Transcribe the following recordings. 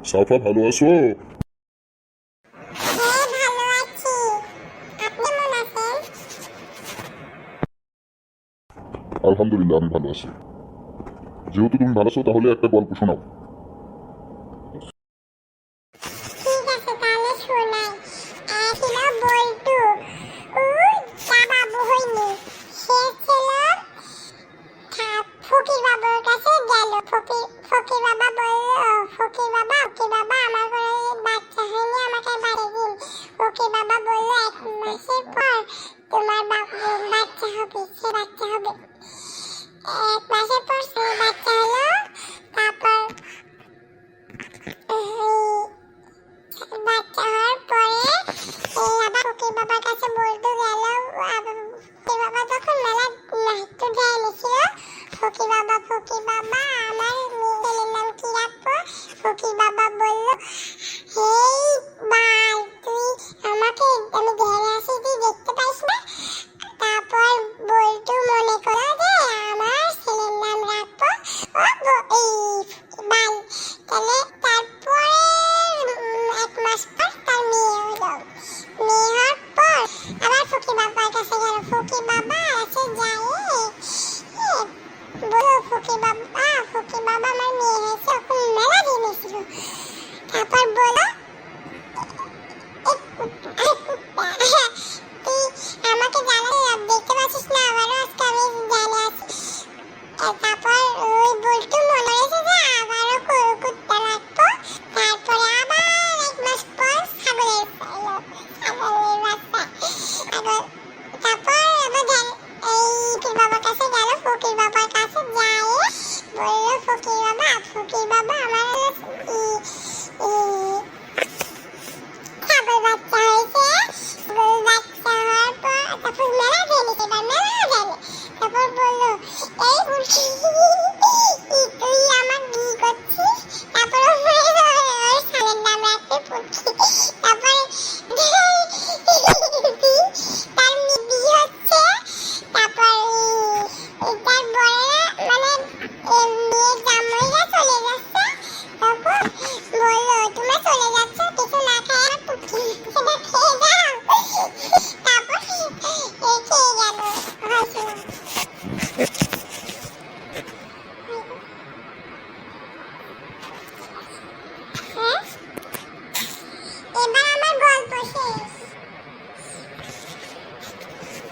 সাফা ভালো আছো? হ্যাঁ, ভালো আছি। আপনি কেমন আছেন? আলহামদুলিল্লাহ, আমি ভালো আছি। যেহেতু তুমি ভালো আছো, তাহলে একটা গল্প শোনাও। ঠিক আছে, তাহলে শোনাই। ছিল বল্টু। তার বাবু হয়নি। সে ছিল ফকির বাবার কাছে গেল। ফকির বাবা বলল, ফকির বাবা আমার কোনো বাচ্চা হয়নি, আমাকে বাড়ি দিন। ফকির বাবা বলল, 1 মাসের পর তোমার বাচ্চা হবে, সে বাচ্চা হবে। 1 মাসের পর সে বাচ্চা হলো। তারপর বাচ্চা হওয়ার পরে আবার ফকির বাবার কাছে বলতে গেল। ফকির বাবা তখন মেলা নাট্য দেয় এনেছিল। ফকির বাবা আমার ছেলের নাম কি রাখবো? ফকির বাবা বলল, হেই ভাই, তুই আমাকে আমি ঘেরে আসি, তুই দেখতে পাইস না? তারপর বল্টু মনে করো যে আমার ছেলের নাম রাখবো এই বাল। তাহলে তারপরে 1 মাস পর তার মেয়ে হলো। মেয়ে হওয়ার পর আবার ফকির বাবার কাছে গেল। ফকির বাবা আছে যায় বলো, ফকির বাবা আমার মেয়ে হয়েছে, ওকে মেলা দিন এসেছিল। তারপর বলো, তুই আমাকে জ্বালাতে দেখতে পাচ্ছিস না? আবারও আজকে আমি জ্বালে আছি। তারপর ওই বল্টু মনে হয়েছে যে আবারও কুত্তা রাখবো। তারপরে আবার 1 মাস পর ছাগলের বাচ্চা। তারপর আবার এই ফকির বাবার কাছে গেল। ফকির বাবার কাছে যায় বললো, ফকির বাবা আমার ছাগল বাচ্চা হয়েছে। ছাগল বাচ্চা হওয়ার পর তারপর মেলা ভেঙে তারপর বললো, এই বুড়ি তুই আমার কি করছিস? তারপর ওর ছেলের নাম রাখতে পুচকি। তারপরে তার বিয়ে হচ্ছে। তারপর তার বড়রা মানে মেয়ের জামাইরা চলে যাচ্ছে। তখন বললো, তোমরা চলে যাচ্ছ, কিছু না খায় আমার পুচকি সেটা খেয়ে যাও। তারপর খেয়ে গেল। এবার আমার গল্প শেষ।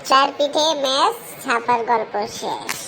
চার পিঠে ম্যাচ ছাপার গল্প শেষ।